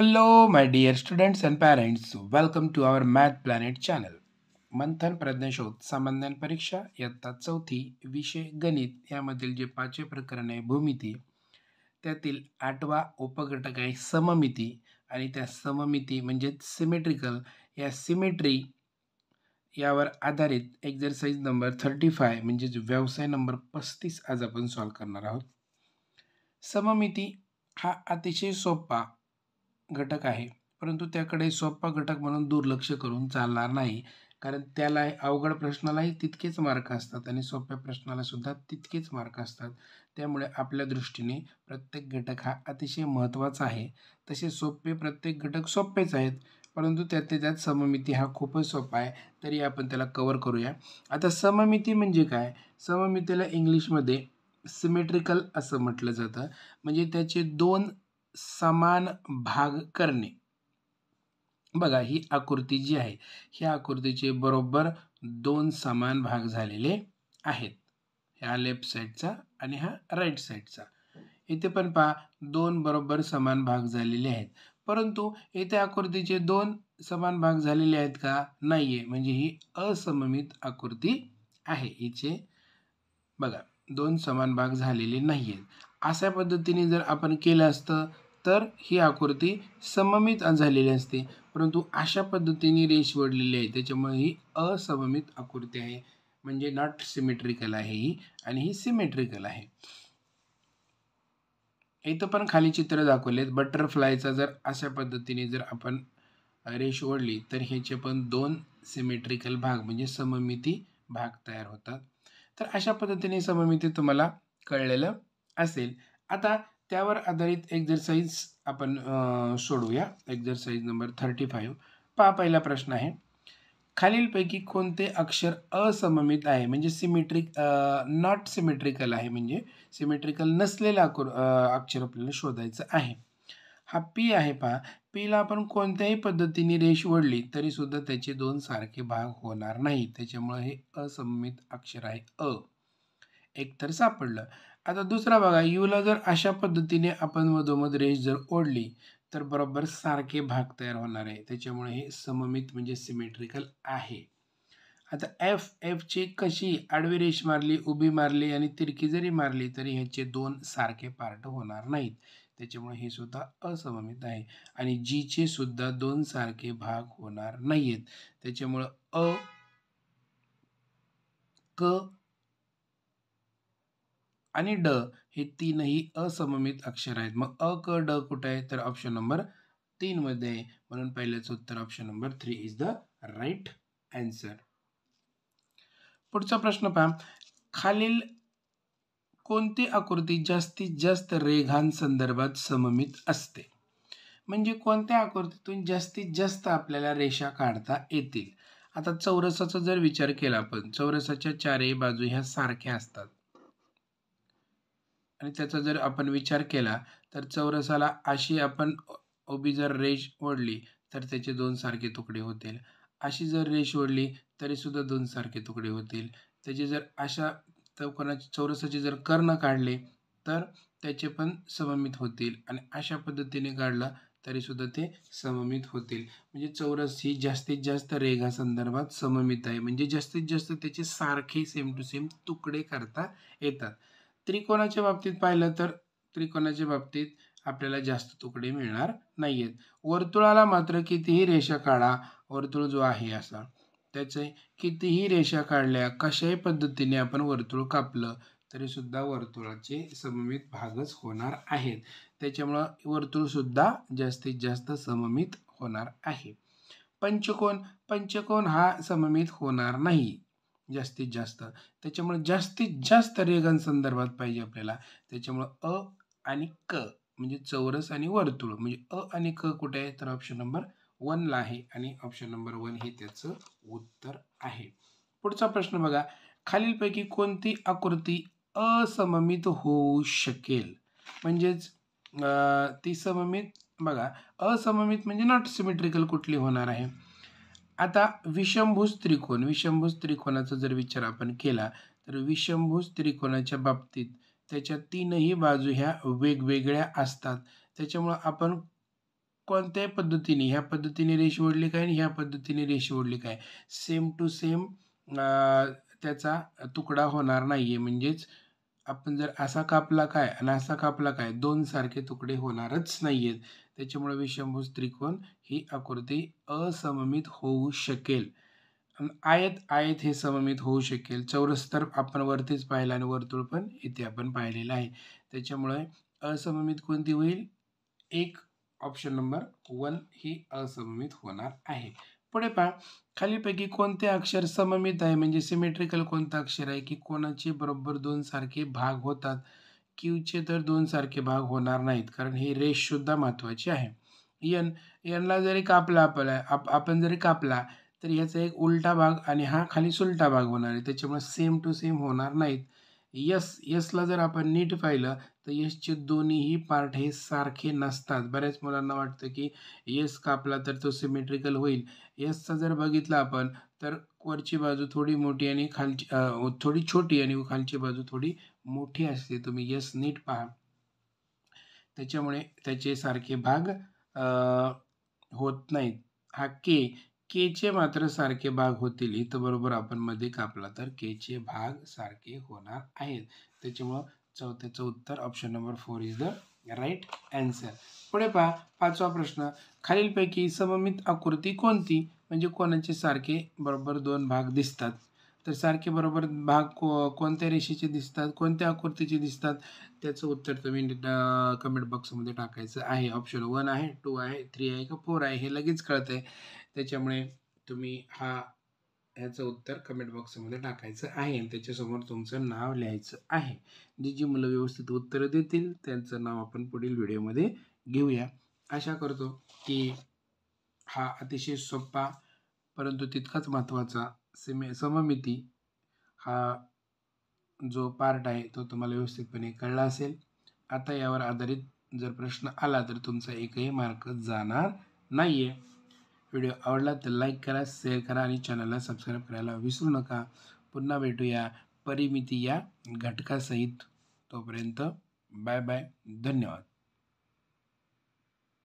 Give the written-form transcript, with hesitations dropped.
Hello, my dear students and parents. Welcome to our Math Planet channel. मंथन प्रज्ञाशोध सामान्य परीक्षा इयत्ता चौथी विषय गणित यामधील जे 5वे प्रकरण आहे भूमिती त्यातील 8वा उपघटक आहे सममिती आणि त्या सममिती म्हणजे सिमेट्रिकल या सिमेट्री यावर आधारित एक्झरसाइज नंबर 35 म्हणजे व्यवसाय नंबर 35 आज आपण सॉल्व्ह करणार आहोत. सममिती हा अतिशय सोपा घटक आहे, परंतु त्याकडे सोपा घटक म्हणून दुर्लक्ष करून चालणार नाही, कारण त्याला अवघड प्रश्नालाही तितकेच मार्क असतात आणि सोप्या प्रश्नाला सुद्धा तितकेच मार्क असतात. त्यामुळे आपल्या दृष्टीने प्रत्येक घटक हा अतिशय महत्त्वाचा आहे. तसे सोपे प्रत्येक घटक सोपेच आहेत, परंतु त्यात सममिती हा खूपच सोपा आहे, तरी आपण त्याला कव्हर करूया. आता सममिती म्हणजे काय? सममितीला इंग्लिशमध्ये सिमेट्रिकल असं म्हटलं जातं, म्हणजे त्याचे दोन समान भाग करणे. बघा, ही आकृती जी आहे ह्या आकृतीचे बरोबर दोन समान भाग झालेले आहेत. ह्या लेफ्ट साईडचा आणि हा राईट साईडचा. इथे पण पहा, दोन बरोबर समान भाग झालेले आहेत, परंतु इथे आकृतीचे दोन समान भाग झालेले आहेत का? नाहीये, म्हणजे ही असममित आकृती आहे. हिचे बघा दोन समान भाग झालेले नाहीयेत. अशा पद्धतीने जर आपण केलं असतं तर ही आकृती सममित झालेली असते, परंतु अशा पद्धतीने रेष ओढलेली आहे, त्याच्यामुळे ही असममित आकृती आहे, म्हणजे नॉट सिमेट्रिकल आहे ही, आणि ही सिमेट्रिकल आहे. इथं पण खाली चित्र दाखवलेत. बटरफ्लायचा जर अशा पद्धतीने जर आपण रेष ओढली तर ह्याचे पण दोन सिमेट्रिकल भाग म्हणजे सममिती भाग तयार होतात. तर अशा पद्धतीने सममिती तुम्हाला कळलेलं असेल. आता त्यावर आधारित एक्झरसाइज आपण सोडवूया. Exercise number 35. पहा, पहिला प्रश्न आहे, खालीलपैकी कोणते अक्षर असममित आहे, म्हणजे नॉट सिमेट्रिकल आहे, म्हणजे सिमेट्रिकल नसलेलं अक्षर आपल्याला शोधायचं आहे. हा पी आहे. पहा, पीला आपण कोणत्याही पद्धतीने रेष ओढली तरी सुद्धा त्याचे दोन सारखे भाग होणार नाही, त्याच्यामुळे हे असममित अक्षर आहे. एक तर सापडलं. आता दुसरा बघा, यूला जर अशा पद्धतीने आपण मधोमध रेष जर ओढली तर बरोबर सारखे भाग तयार होणार आहे, त्याच्यामुळे हे सममित म्हणजे सिमेट्रिकल आहे. आता एफची कशी आडवी रेष मारली, उभी मारली आणि तिरकी जरी मारली तरी ह्याचे दोन सारखे पार्ट होणार नाहीत, त्याच्यामुळे हे सुद्धा असममित आहे. आणि जीचे सुद्धा दोन सारखे भाग होणार नाहीत, त्याच्यामुळं क आणि ड हे तीनही असममित अक्षर आहेत. मग क ड कुठे आहे? तर ऑप्शन नंबर 3 मध्ये आहे, म्हणून पहिल्याचं उत्तर option number 3 is the right answer. पुढचा प्रश्न पहा, खालील कोणती आकृती जास्तीत जास्त रेघांसंदर्भात सममित असते, म्हणजे कोणत्या आकृतीतून जास्तीत जास्त आपल्याला रेषा काढता येतील. आता चौरसाचा जर विचार केला आपण, चौरसाच्या चारही बाजू ह्या सारख्या असतात आणि त्याचा जर आपण विचार केला तर चौरसाला अशी आपण उभी जर रेष ओढली तर त्याचे दोन सारखे तुकडे होतील, अशी जर रेष ओढली तरी सुद्धा दोन सारखे तुकडे होतील, त्याचे जर अशा चौरसाचे जर कर्ण काढले तर त्याचे पण सममित होतील, आणि अशा पद्धतीने काढला तरी सुद्धा ते सममित होतील. म्हणजे चौरस ही जास्तीत जास्त रेघा संदर्भात सममित आहे, म्हणजे जास्तीत जास्त त्याचे सारखे सेम टू सेम तुकडे करता येतात. त्रिकोणाच्या बाबतीत पाहिलं तर त्रिकोणाच्या बाबतीत आपल्याला जास्त तुकडे मिळणार नाहीयेत. वर्तुळाला मात्र कितीही रेषा काढा, वर्तुळ जो आहे असा, त्याचे कितीही रेषा काढल्या, कशाही पद्धतीने आपण वर्तुळ कापलं तरी सुद्धा वर्तुळाचे सममित भागच होणार आहेत, त्याच्यामुळं वर्तुळ सुद्धा जास्तीत जास्त सममित होणार आहे. पंचकोन हा सममित होणार नाही जास्तीत जास्त, त्याच्यामुळे जास्तीत जास्त रेघांसंदर्भात पाहिजे आपल्याला, त्याच्यामुळं आणि क म्हणजे चौरस आणि वर्तुळ, म्हणजे आणि क कुठे आहे? तर ऑप्शन नंबर 1 ला आहे, आणि ऑप्शन नंबर 1 हे त्याचं उत्तर आहे. पुढचा प्रश्न बघा, खालीलपैकी कोणती आकृती असममित होऊ शकेल, म्हणजेच ती सममित, बघा असममित म्हणजे नॉट सिमेट्रिकल कुठली होणार आहे. आता विषमभुज त्रिकोणाचा जर विचार आपण केला तर विषमभुज त्रिकोणाच्या बाबतीत त्याच्या तीनही बाजू ह्या वेगवेगळ्या असतात, त्याच्यामुळं आपण कोणत्याही पद्धतीने ह्या पद्धतीने रेष ओढली काय आणि ह्या पद्धतीने रेष ओढली काय सेम टू सेम त्याचा तुकडा होणार नाहीये. म्हणजेच आपण जर असा कापला काय आणि असा कापला काय दोन सारखे तुकडे होणारच नाहीयेत. त्याच्यामुळे विषमभुज त्रिकोण ही आकृती असममित होऊ शकेल. आयत हे सममित होऊ शकेल. चौरस तर आपण वरतीच पाहिलं आणि वर्तुळ पण इथे आपण पाहिलेलं आहे. त्याच्यामुळे असममित कोणती होईल? एक ऑप्शन नंबर 1 ही असममित होणार आहे. पुढे पहा, खालीलपैकी कोणते अक्षर सममित आहे म्हणजे सिमेट्रिकल कोणतं अक्षर आहे की कोणाचे बरोबर दोन सारखे भाग होतात. क्यूचे तर दोन सारखे भाग होणार नाहीत कारण ही रेष सुद्धा महत्वाची आहे. ला जरी कापला आपण जरी कापला तर ह्याचा एक उलटा भाग आणि हा खाली सुलटा भाग होणार आहे. त्याच्यामुळे सेम टू सेम होणार नाहीत. यसला जर आपण नीट पाहिलं तर यसचे दोन्हीही पार्ट हे सारखे नसतात. बऱ्याच मुलांना वाटतं की यस कापला तर तो सिमेट्रिकल होईल. यसचा जर बघितला आपण तर वरची बाजू थोडी मोठी आणि खालची थोडी छोटी आणि खालची बाजू थोडी मोठी असते. तुम्ही यस नीट पहा. त्याच्यामुळे त्याचे सारखे भाग होत नाहीत. हा केचे मात्र सारखे भाग होतील. इथं बरोबर आपण मध्ये कापला तर केचे भाग सारखे होणार आहेत. त्याच्यामुळं चौथ्याचं उत्तर option number 4 is the right answer. पुढे पहा, 5वा प्रश्न. खालीलपैकी सममित आकृती कोणती? म्हणजे कोणाचे सारखे बरोबर दोन भाग दिसतात. तर सारखे बरोबर भाग कोणत्या रेषेचे दिसतात, कोणत्या आकृतीचे दिसतात? त्याचं उत्तर तुम्ही कमेंट बॉक्समध्ये टाकायचं आहे. ऑप्शन 1 आहे, 2 आहे, 3 आहे का 4 आहे हे लगेच कळतंय. त्याच्यामुळे तुम्ही ह्याचं उत्तर कमेंट बॉक्समध्ये टाकायचं आहे आणि त्याच्यासमोर तुमचं नाव लिहायचं आहे. जी मुलं व्यवस्थित उत्तरं देतील त्यांचं नाव आपण पुढील व्हिडिओमध्ये घेऊया. आशा करतो की हा अतिशय सोपा परंतु तितकाच महत्त्वाचा सममिती हा जो पार्ट आहे तो तुम्हाला व्यवस्थितपणे कळला असेल. आता यावर आधारित जर प्रश्न आला तर तुमचा एकही मार्क जाणार नाहीये. व्हिडिओ आवडला तर लाईक करा, शेअर करा आणि चॅनलला सबस्क्राईब करायला विसरू नका. पुन्हा भेटूया परिमिती या घटकासहित. तोपर्यंत बाय बाय. धन्यवाद.